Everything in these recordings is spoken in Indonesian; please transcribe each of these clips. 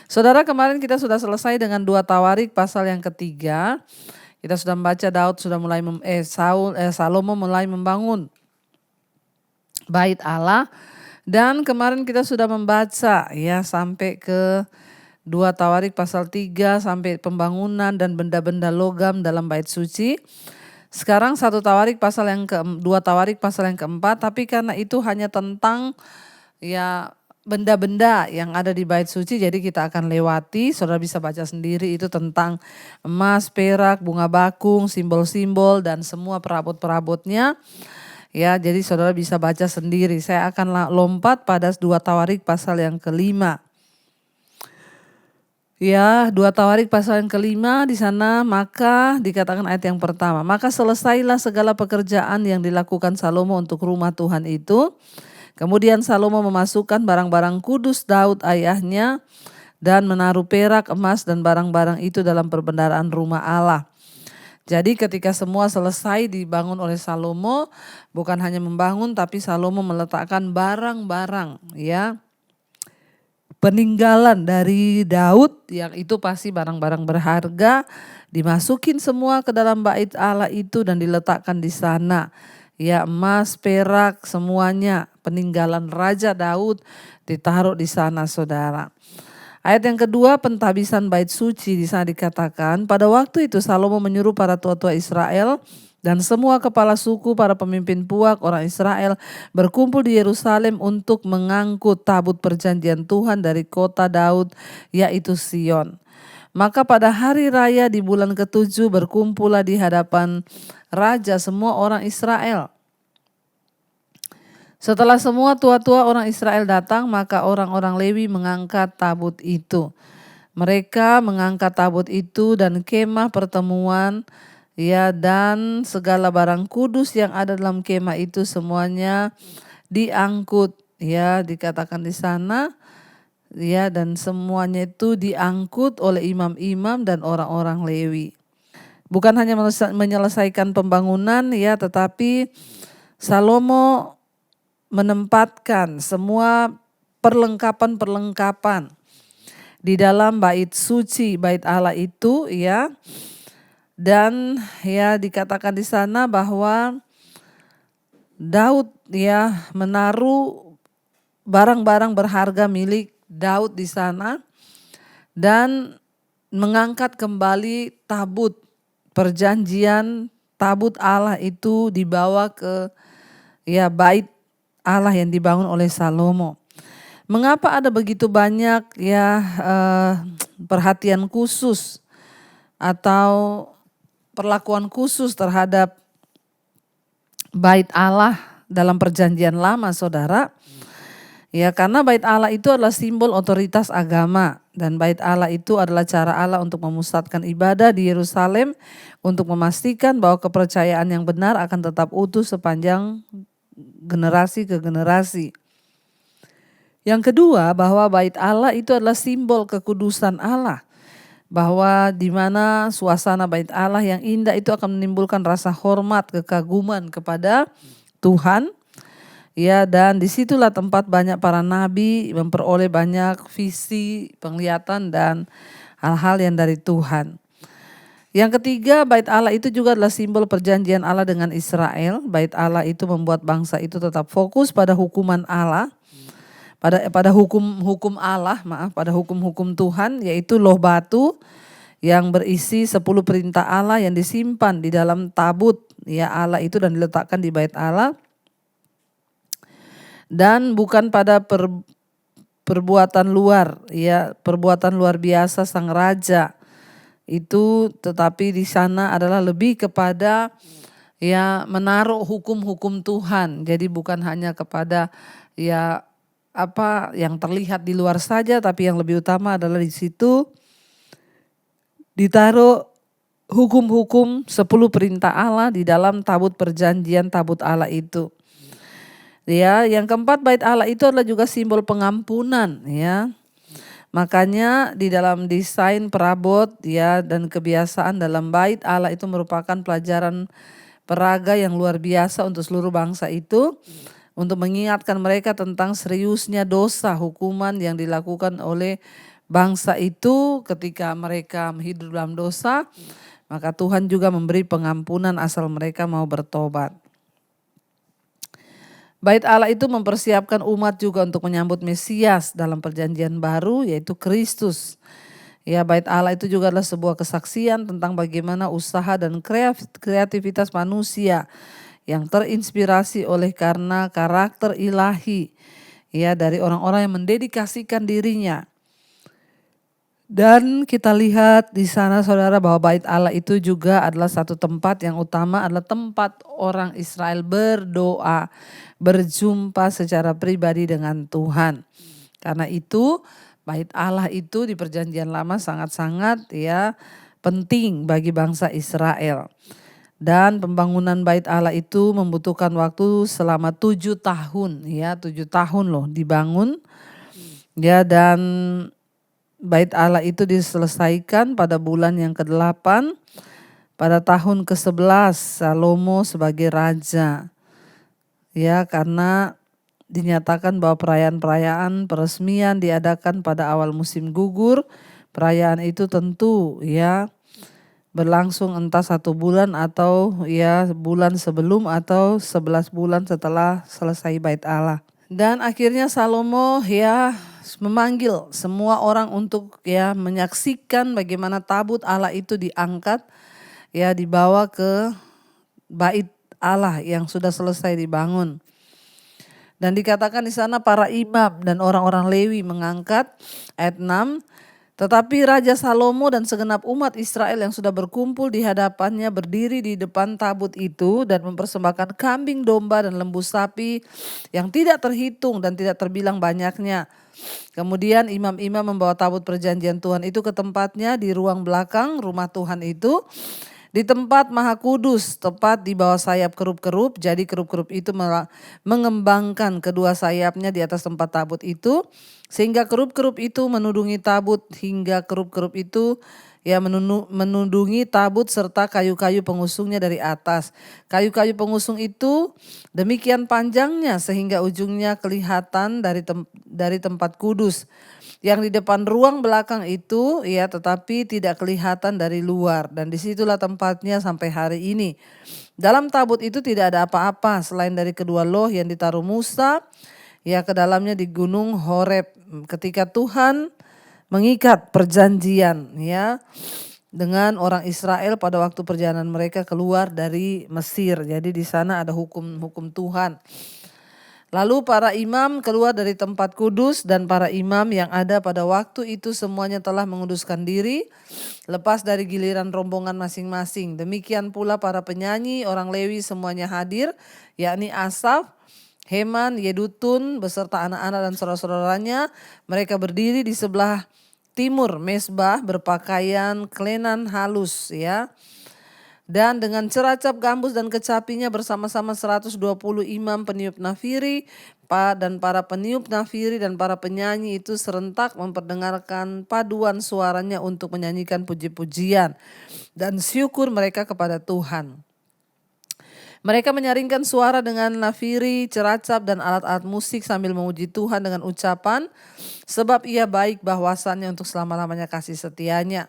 Saudara, kemarin kita sudah selesai dengan 2 Tawarik pasal yang ketiga. Kita sudah membaca Daud sudah mulai Salomo mulai membangun bait Allah, dan kemarin kita sudah membaca ya sampai ke 2 Tawarik pasal 3 sampai pembangunan dan benda-benda logam dalam bait suci. Sekarang 1 Tawarik pasal yang ke 2 Tawarik pasal yang keempat, tapi karena itu hanya tentang ya benda-benda yang ada di bait suci, jadi kita akan lewati. Saudara bisa baca sendiri, itu tentang emas, perak, bunga bakung, simbol-simbol dan semua perabot-perabotnya. Ya, jadi saudara bisa baca sendiri. Saya akan lompat pada 2 Tawarik pasal yang kelima. Ya, 2 Tawarik pasal yang kelima di sana, maka dikatakan ayat yang pertama, maka selesailah segala pekerjaan yang dilakukan Salomo untuk rumah Tuhan itu. Kemudian Salomo memasukkan barang-barang kudus Daud ayahnya dan menaruh perak, emas dan barang-barang itu dalam perbendaharaan rumah Allah. Jadi ketika semua selesai dibangun oleh Salomo, bukan hanya membangun tapi Salomo meletakkan barang-barang ya peninggalan dari Daud, yang itu pasti barang-barang berharga, dimasukin semua ke dalam bait Allah itu dan diletakkan di sana. Ya, emas, perak, semuanya peninggalan Raja Daud ditaruh di sana, saudara. Ayat yang kedua, pentahbisan bait suci. Di sana dikatakan, pada waktu itu Salomo menyuruh para tua-tua Israel dan semua kepala suku, para pemimpin puak orang Israel berkumpul di Yerusalem untuk mengangkut tabut perjanjian Tuhan dari kota Daud, yaitu Sion. Maka pada hari raya di bulan ke-7 berkumpullah di hadapan raja semua orang Israel. Setelah semua tua-tua orang Israel datang, maka orang-orang Lewi mengangkat tabut itu. Mereka mengangkat tabut itu dan kemah pertemuan ya, dan segala barang kudus yang ada dalam kemah itu semuanya diangkut ya, dikatakan di sana ya, dan semuanya itu diangkut oleh imam-imam dan orang-orang Lewi. Bukan hanya menyelesaikan pembangunan ya, tetapi Salomo menempatkan semua perlengkapan-perlengkapan di dalam bait suci, bait Allah itu ya. Dan ya dikatakan di sana bahwa Daud ya menaruh barang-barang berharga milik Daud di sana dan mengangkat kembali tabut perjanjian, tabut Allah itu dibawa ke ya bait Allah yang dibangun oleh Salomo. Mengapa ada begitu banyak ya perhatian khusus atau perlakuan khusus terhadap bait Allah dalam perjanjian lama, saudara? Ya, karena bait Allah itu adalah simbol otoritas agama, dan bait Allah itu adalah cara Allah untuk memusatkan ibadah di Yerusalem untuk memastikan bahwa kepercayaan yang benar akan tetap utuh sepanjang generasi ke generasi. Yang kedua, bahwa bait Allah itu adalah simbol kekudusan Allah. Bahwa di mana suasana bait Allah yang indah itu akan menimbulkan rasa hormat, kekaguman kepada Tuhan. Ya, dan disitulah tempat banyak para nabi memperoleh banyak visi, penglihatan dan hal-hal yang dari Tuhan. Yang ketiga, bait Allah itu juga adalah simbol perjanjian Allah dengan Israel. Bait Allah itu membuat bangsa itu tetap fokus pada hukuman Allah. Pada hukum Allah, pada hukum-hukum Tuhan, yaitu loh batu yang berisi 10 perintah Allah yang disimpan di dalam tabut ya Allah itu dan diletakkan di bait Allah. Dan bukan pada perbuatan luar ya, perbuatan luar biasa sang raja itu, tetapi di sana adalah lebih kepada ya menaruh hukum-hukum Tuhan. Jadi bukan hanya kepada ya apa yang terlihat di luar saja, tapi yang lebih utama adalah di situ ditaruh hukum-hukum 10 perintah Allah di dalam tabut perjanjian, tabut Allah itu. Ya, yang keempat, bait Allah itu adalah juga simbol pengampunan ya. Makanya di dalam desain perabot ya dan kebiasaan dalam bait Allah itu merupakan pelajaran peraga yang luar biasa untuk seluruh bangsa itu, untuk mengingatkan mereka tentang seriusnya dosa hukuman yang dilakukan oleh bangsa itu ketika mereka hidup dalam dosa, maka Tuhan juga memberi pengampunan asal mereka mau bertobat. Bait Allah itu mempersiapkan umat juga untuk menyambut Mesias dalam perjanjian baru, yaitu Kristus. Ya, bait Allah itu juga adalah sebuah kesaksian tentang bagaimana usaha dan kreativitas manusia yang terinspirasi oleh karena karakter ilahi, ya, dari orang-orang yang mendedikasikan dirinya. Dan kita lihat di sana saudara bahwa bait Allah itu juga adalah satu tempat yang utama, adalah tempat orang Israel berdoa, berjumpa secara pribadi dengan Tuhan. Karena itu bait Allah itu di perjanjian lama sangat-sangat ya penting bagi bangsa Israel. Dan pembangunan bait Allah itu membutuhkan waktu selama 7 tahun, ya 7 tahun loh dibangun. Ya, dan bait Allah itu diselesaikan pada bulan yang ke-8 pada tahun ke-11 Salomo sebagai raja. Ya, karena dinyatakan bahwa perayaan-perayaan peresmian diadakan pada awal musim gugur. Perayaan itu tentu ya berlangsung entah 1 bulan atau ya bulan sebelum atau 11 bulan setelah selesai bait Allah. Dan akhirnya Salomo ya memanggil semua orang untuk ya menyaksikan bagaimana tabut Allah itu diangkat ya dibawa ke bait Allah yang sudah selesai dibangun. Dan dikatakan di sana para imam dan orang-orang Lewi mengangkat, ayat 6, tetapi Raja Salomo dan segenap umat Israel yang sudah berkumpul di hadapannya berdiri di depan tabut itu dan mempersembahkan kambing, domba dan lembu sapi yang tidak terhitung dan tidak terbilang banyaknya. Kemudian imam-imam membawa tabut perjanjian Tuhan itu ke tempatnya di ruang belakang rumah Tuhan itu, di tempat Maha Kudus, tepat di bawah sayap kerup-kerup. Jadi kerup-kerup itu mengembangkan kedua sayapnya di atas tempat tabut itu, sehingga kerup-kerup itu menudungi tabut hingga kerup-kerup itu ya menudungi tabut serta kayu-kayu pengusungnya dari atas. Kayu-kayu pengusung itu demikian panjangnya sehingga ujungnya kelihatan dari tempat kudus. Yang di depan ruang belakang itu ya tetapi tidak kelihatan dari luar, dan disitulah tempatnya sampai hari ini. Dalam tabut itu tidak ada apa-apa selain dari kedua loh yang ditaruh Musa ya ke dalamnya di gunung Horeb ketika Tuhan mengikat perjanjian ya dengan orang Israel pada waktu perjalanan mereka keluar dari Mesir. Jadi di sana ada hukum-hukum Tuhan. Lalu para imam keluar dari tempat kudus, dan para imam yang ada pada waktu itu semuanya telah menguduskan diri lepas dari giliran rombongan masing-masing. Demikian pula para penyanyi orang Lewi semuanya hadir, yakni Asaf, Heman, Yedutun beserta anak-anak dan saudara-saudaranya. Mereka berdiri di sebelah timur mezbah berpakaian kelenan halus ya. Dan dengan ceracap gambus dan kecapinya bersama-sama 120 imam peniup nafiri dan para peniup nafiri dan para penyanyi itu serentak memperdengarkan paduan suaranya untuk menyanyikan puji-pujian dan syukur mereka kepada Tuhan. Mereka menyaringkan suara dengan nafiri, ceracap dan alat-alat musik sambil memuji Tuhan dengan ucapan, sebab Ia baik bahwasannya untuk selama-lamanya kasih setianya.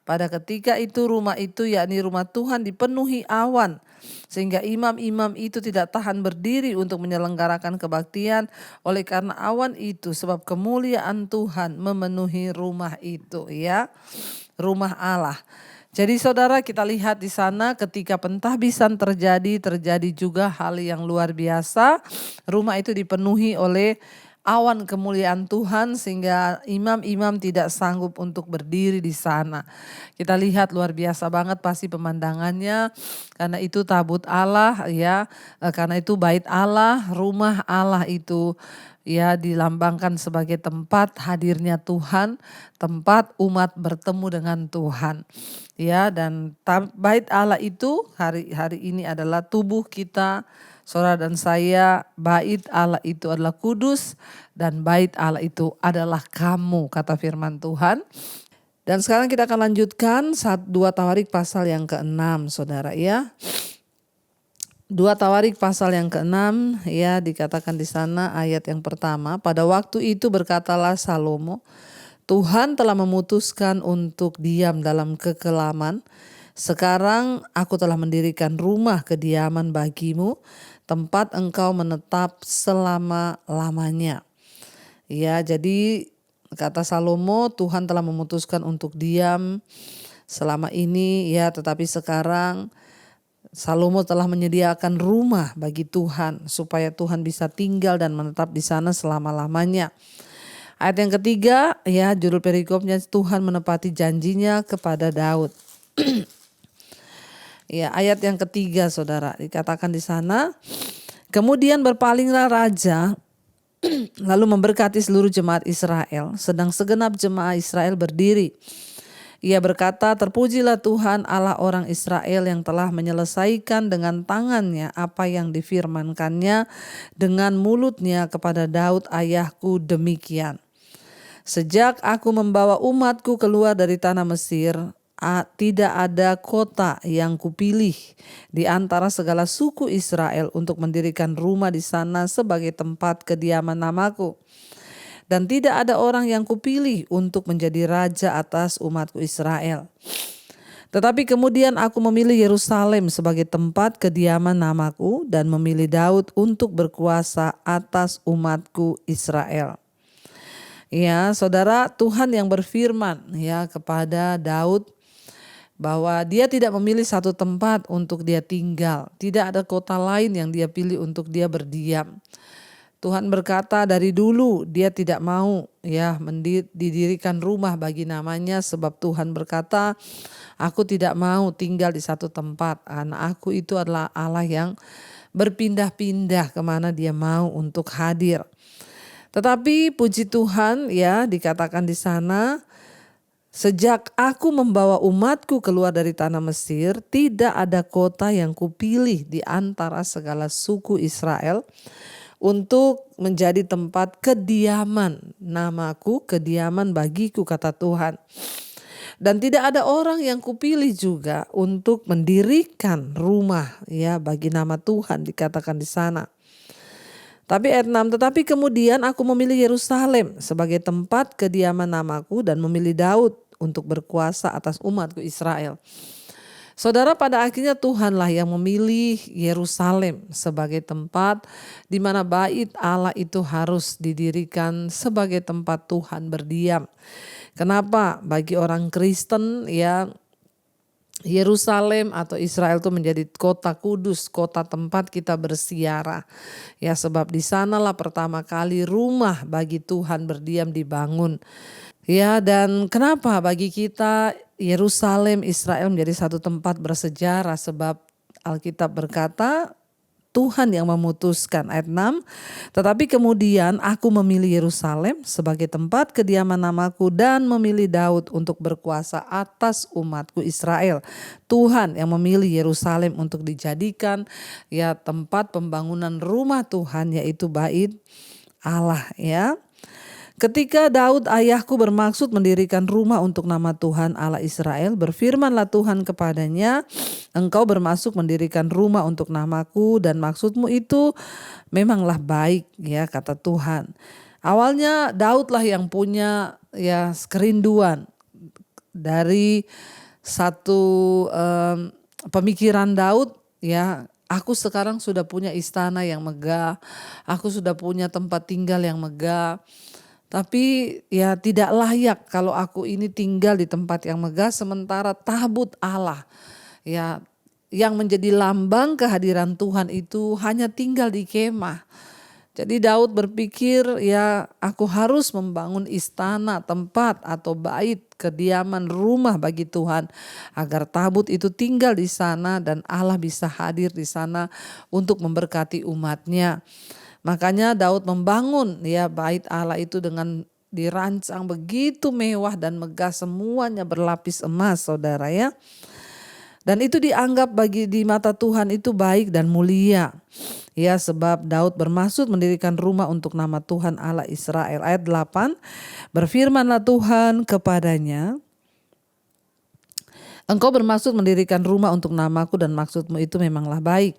Pada ketika itu rumah itu yakni rumah Tuhan dipenuhi awan, sehingga imam-imam itu tidak tahan berdiri untuk menyelenggarakan kebaktian oleh karena awan itu, sebab kemuliaan Tuhan memenuhi rumah itu ya, rumah Allah. Jadi saudara, kita lihat di sana ketika pentahbisan terjadi juga hal yang luar biasa. Rumah itu dipenuhi oleh awan kemuliaan Tuhan sehingga imam-imam tidak sanggup untuk berdiri di sana. Kita lihat luar biasa banget pasti pemandangannya, karena itu tabut Allah ya, karena itu bait Allah, rumah Allah itu ya dilambangkan sebagai tempat hadirnya Tuhan, tempat umat bertemu dengan Tuhan. Ya, dan bait Allah itu hari ini adalah tubuh kita. Saudara dan saya, bait Allah itu adalah kudus dan bait Allah itu adalah kamu, kata firman Tuhan. Dan sekarang kita akan lanjutkan 2 Tawarik pasal yang ke-6 saudara ya. 2 Tawarik pasal yang ke-6 ya, dikatakan di sana ayat yang pertama, pada waktu itu berkatalah Salomo, Tuhan telah memutuskan untuk diam dalam kekelaman. Sekarang aku telah mendirikan rumah kediaman bagimu, tempat engkau menetap selama-lamanya. Ya, jadi kata Salomo, Tuhan telah memutuskan untuk diam selama ini ya, tetapi sekarang Salomo telah menyediakan rumah bagi Tuhan supaya Tuhan bisa tinggal dan menetap di sana selama-lamanya. Ayat yang ketiga ya, judul perikopnya Tuhan menepati janjinya kepada Daud. Ya, ayat yang ketiga Saudara, dikatakan di sana, kemudian berpalinglah raja lalu memberkati seluruh jemaat Israel, sedang segenap jemaat Israel berdiri. Ia berkata, terpujilah Tuhan Allah orang Israel yang telah menyelesaikan dengan tangannya apa yang difirmankannya dengan mulutnya kepada Daud ayahku demikian. Sejak aku membawa umatku keluar dari tanah Mesir, tidak ada kota yang kupilih di antara segala suku Israel untuk mendirikan rumah di sana sebagai tempat kediaman namaku. Dan tidak ada orang yang kupilih untuk menjadi raja atas umatku Israel. Tetapi kemudian aku memilih Yerusalem sebagai tempat kediaman namaku dan memilih Daud untuk berkuasa atas umatku Israel. Ya, Saudara, Tuhan yang berfirman ya kepada Daud bahwa dia tidak memilih satu tempat untuk dia tinggal. Tidak ada kota lain yang dia pilih untuk dia berdiam. Tuhan berkata dari dulu dia tidak mau ya didirikan rumah bagi namanya, sebab Tuhan berkata, aku tidak mau tinggal di satu tempat. Karena aku itu adalah Allah yang berpindah-pindah kemana dia mau untuk hadir. Tetapi puji Tuhan ya, dikatakan di sana, sejak aku membawa umatku keluar dari tanah Mesir, tidak ada kota yang kupilih di antara segala suku Israel untuk menjadi tempat kediaman namaku, kediaman bagiku, kata Tuhan. Dan tidak ada orang yang kupilih juga untuk mendirikan rumah ya bagi nama Tuhan, dikatakan di sana. Tapi ayat 6, tetapi kemudian aku memilih Yerusalem sebagai tempat kediaman namaku dan memilih Daud untuk berkuasa atas umatku Israel. Saudara, pada akhirnya Tuhanlah yang memilih Yerusalem sebagai tempat di mana bait Allah itu harus didirikan sebagai tempat Tuhan berdiam. Kenapa? Bagi orang Kristen ya, Yerusalem atau Israel itu menjadi kota kudus, kota tempat kita bersiarah. Ya, sebab di sanalah pertama kali rumah bagi Tuhan berdiam dibangun. Ya, dan kenapa bagi kita Yerusalem, Israel menjadi satu tempat bersejarah? Sebab Alkitab berkata Tuhan yang memutuskan. Ayat 6, tetapi kemudian aku memilih Yerusalem sebagai tempat kediaman namaku dan memilih Daud untuk berkuasa atas umatku Israel. Tuhan yang memilih Yerusalem untuk dijadikan ya tempat pembangunan rumah Tuhan, yaitu bait Allah ya. Ketika Daud ayahku bermaksud mendirikan rumah untuk nama Tuhan Allah Israel, berfirmanlah Tuhan kepadanya, engkau bermaksud mendirikan rumah untuk namaku dan maksudmu itu memanglah baik ya, kata Tuhan. Awalnya Daudlah yang punya ya kerinduan dari satu pemikiran Daud ya. Aku sekarang sudah punya istana yang megah, aku sudah punya tempat tinggal yang megah. Tapi ya tidak layak kalau aku ini tinggal di tempat yang megah sementara tabut Allah ya yang menjadi lambang kehadiran Tuhan itu hanya tinggal di kemah. Jadi Daud berpikir ya aku harus membangun istana, tempat atau bait kediaman rumah bagi Tuhan agar tabut itu tinggal di sana dan Allah bisa hadir di sana untuk memberkati umatnya. Makanya Daud membangun ya bait Allah itu dengan dirancang begitu mewah dan megah, semuanya berlapis emas, saudara ya. Dan itu dianggap bagi di mata Tuhan itu baik dan mulia. Ya, sebab Daud bermaksud mendirikan rumah untuk nama Tuhan Allah Israel. Ayat 8, berfirmanlah Tuhan kepadanya, Engkau bermaksud mendirikan rumah untuk namaku dan maksudmu itu memanglah baik.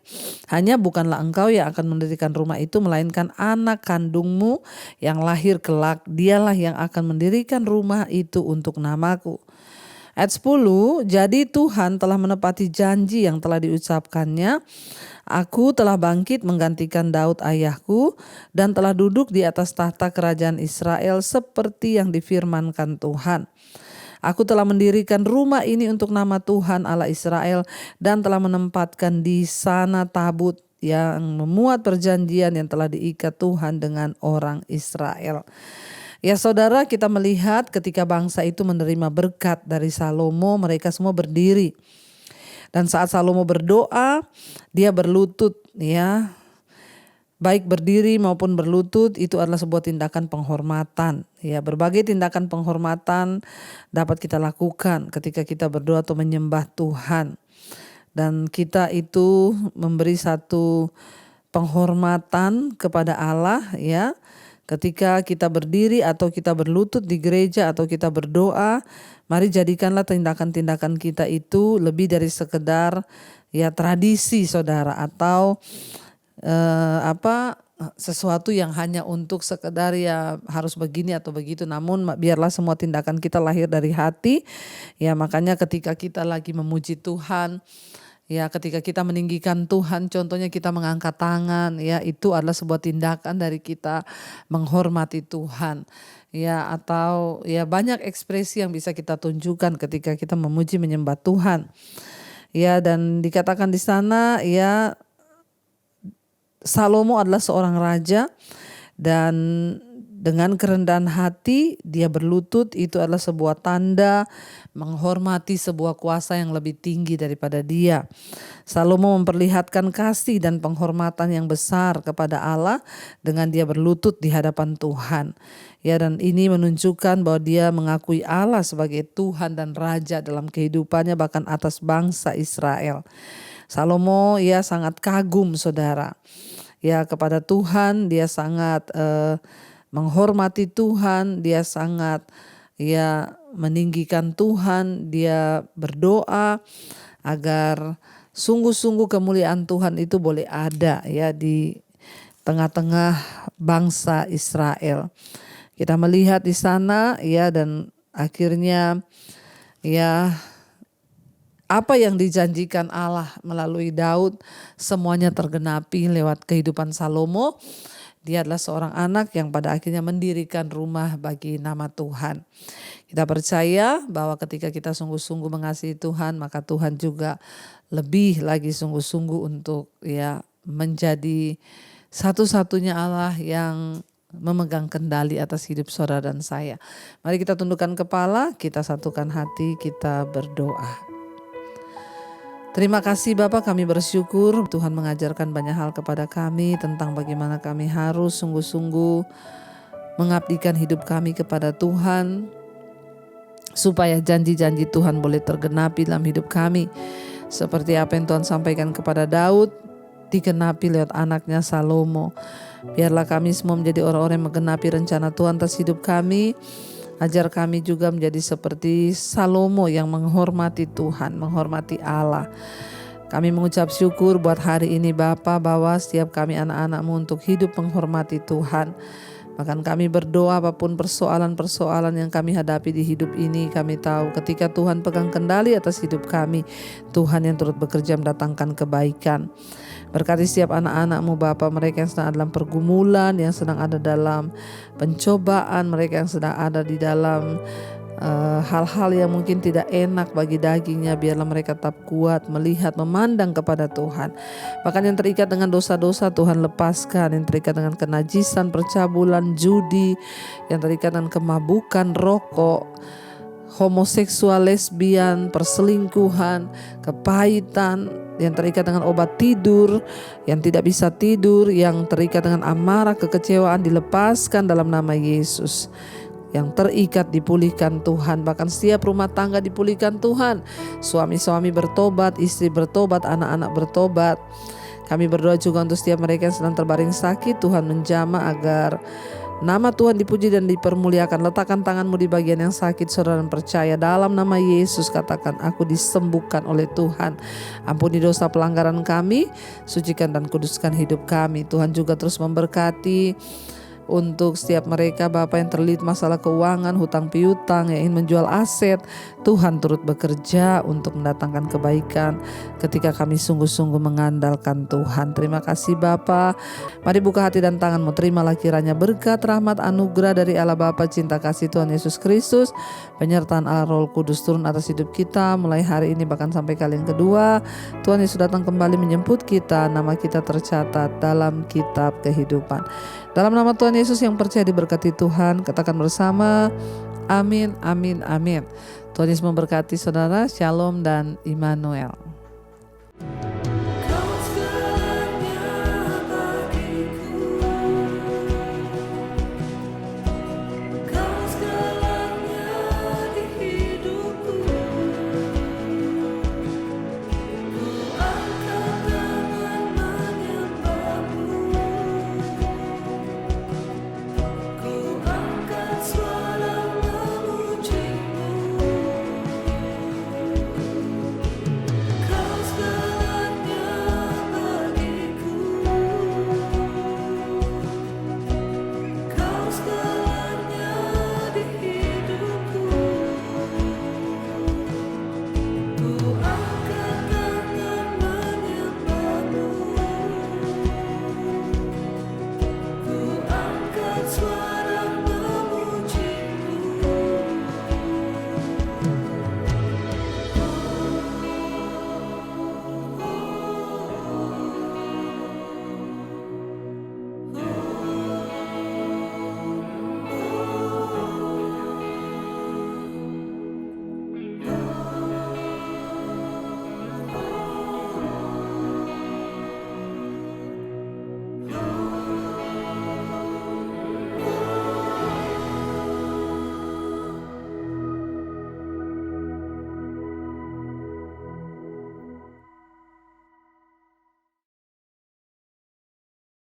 Hanya bukanlah engkau yang akan mendirikan rumah itu, melainkan anak kandungmu yang lahir kelak. Dialah yang akan mendirikan rumah itu untuk namaku. Ayat 10, jadi Tuhan telah menepati janji yang telah diucapkannya. Aku telah bangkit menggantikan Daud ayahku dan telah duduk di atas tahta kerajaan Israel seperti yang difirmankan Tuhan. Aku telah mendirikan rumah ini untuk nama Tuhan Allah Israel dan telah menempatkan di sana tabut yang memuat perjanjian yang telah diikat Tuhan dengan orang Israel. Ya saudara, kita melihat ketika bangsa itu menerima berkat dari Salomo, mereka semua berdiri. Dan saat Salomo berdoa, dia berlutut, ya. Baik berdiri maupun berlutut itu adalah sebuah tindakan penghormatan. Ya, berbagai tindakan penghormatan dapat kita lakukan ketika kita berdoa atau menyembah Tuhan. Dan kita itu memberi satu penghormatan kepada Allah, ya. Ketika kita berdiri atau kita berlutut di gereja atau kita berdoa, mari jadikanlah tindakan-tindakan kita itu lebih dari sekedar ya tradisi saudara, atau sesuatu yang hanya untuk sekedar ya harus begini atau begitu. Namun biarlah semua tindakan kita lahir dari hati. Ya, makanya ketika kita lagi memuji Tuhan, ya ketika kita meninggikan Tuhan, contohnya kita mengangkat tangan, ya itu adalah sebuah tindakan dari kita menghormati Tuhan. Ya, atau ya banyak ekspresi yang bisa kita tunjukkan ketika kita memuji menyembah Tuhan. Ya, dan dikatakan di sana ya Salomo adalah seorang raja dan dengan kerendahan hati dia berlutut, itu adalah sebuah tanda menghormati sebuah kuasa yang lebih tinggi daripada dia. Salomo memperlihatkan kasih dan penghormatan yang besar kepada Allah dengan dia berlutut di hadapan Tuhan. Ya, dan ini menunjukkan bahwa dia mengakui Allah sebagai Tuhan dan Raja dalam kehidupannya, bahkan atas bangsa Israel. Salomo ya sangat kagum saudara. Ya kepada Tuhan, dia sangat menghormati Tuhan, dia sangat ya meninggikan Tuhan, dia berdoa agar sungguh-sungguh kemuliaan Tuhan itu boleh ada ya di tengah-tengah bangsa Israel. Kita melihat di sana ya, dan akhirnya ya apa yang dijanjikan Allah melalui Daud semuanya tergenapi lewat kehidupan Salomo. Dia adalah seorang anak yang pada akhirnya mendirikan rumah bagi nama Tuhan. Kita percaya bahwa ketika kita sungguh-sungguh mengasihi Tuhan, maka Tuhan juga lebih lagi sungguh-sungguh untuk ya menjadi satu-satunya Allah yang memegang kendali atas hidup saudara dan saya. Mari kita tundukkan kepala, kita satukan hati, kita berdoa. Terima kasih Bapak, kami bersyukur Tuhan mengajarkan banyak hal kepada kami tentang bagaimana kami harus sungguh-sungguh mengabdikan hidup kami kepada Tuhan, supaya janji-janji Tuhan boleh tergenapi dalam hidup kami. Seperti apa yang Tuhan sampaikan kepada Daud, digenapi lewat anaknya Salomo. Biarlah kami semua menjadi orang-orang yang menggenapi rencana Tuhan atas hidup kami. Ajar kami juga menjadi seperti Salomo yang menghormati Tuhan, menghormati Allah. Kami mengucap syukur buat hari ini Bapa, bahwa setiap kami anak-anak-Mu untuk hidup menghormati Tuhan. Bahkan kami berdoa apapun persoalan-persoalan yang kami hadapi di hidup ini, kami tahu ketika Tuhan pegang kendali atas hidup kami, Tuhan yang turut bekerja mendatangkan kebaikan. Berkati setiap anak-anak-Mu Bapa, mereka yang sedang dalam pergumulan, yang sedang ada dalam pencobaan, mereka yang sedang ada di dalam hal-hal yang mungkin tidak enak bagi dagingnya, biarlah mereka tetap kuat melihat, memandang kepada Tuhan. Bahkan yang terikat dengan dosa-dosa Tuhan lepaskan, yang terikat dengan kenajisan, percabulan, judi, yang terikat dengan kemabukan, rokok, homoseksual, lesbian, perselingkuhan, kepahitan, yang terikat dengan obat tidur, yang tidak bisa tidur, yang terikat dengan amarah, kekecewaan, dilepaskan dalam nama Yesus. Yang terikat dipulihkan Tuhan, bahkan setiap rumah tangga dipulihkan Tuhan. Suami-suami bertobat, istri bertobat, anak-anak bertobat. Kami berdoa juga untuk setiap mereka yang sedang terbaring sakit, Tuhan menjamah agar Nama Tuhan dipuji dan dipermuliakan. Letakkan tanganmu di bagian yang sakit, saudara, dan percaya dalam nama Yesus. Katakan, aku disembuhkan oleh Tuhan. Ampuni dosa pelanggaran kami, sucikan dan kuduskan hidup kami. Tuhan juga terus memberkati untuk setiap mereka Bapa yang terlilit masalah keuangan, hutang piutang, yang ingin menjual aset. Tuhan turut bekerja untuk mendatangkan kebaikan ketika kami sungguh-sungguh mengandalkan Tuhan. Terima kasih Bapa. Mari buka hati dan tanganmu, terimalah kiranya berkat, rahmat, anugerah dari Allah Bapa, cinta kasih Tuhan Yesus Kristus, penyertaan Allah Roh Kudus turun atas hidup kita mulai hari ini bahkan sampai kali yang kedua. Tuhan Yesus datang kembali menjemput kita, nama kita tercatat dalam kitab kehidupan. Dalam nama Tuhan Yesus yang percaya diberkati Tuhan, katakan bersama, amin, amin, amin. Tuhan Yesus memberkati saudara, shalom dan Immanuel.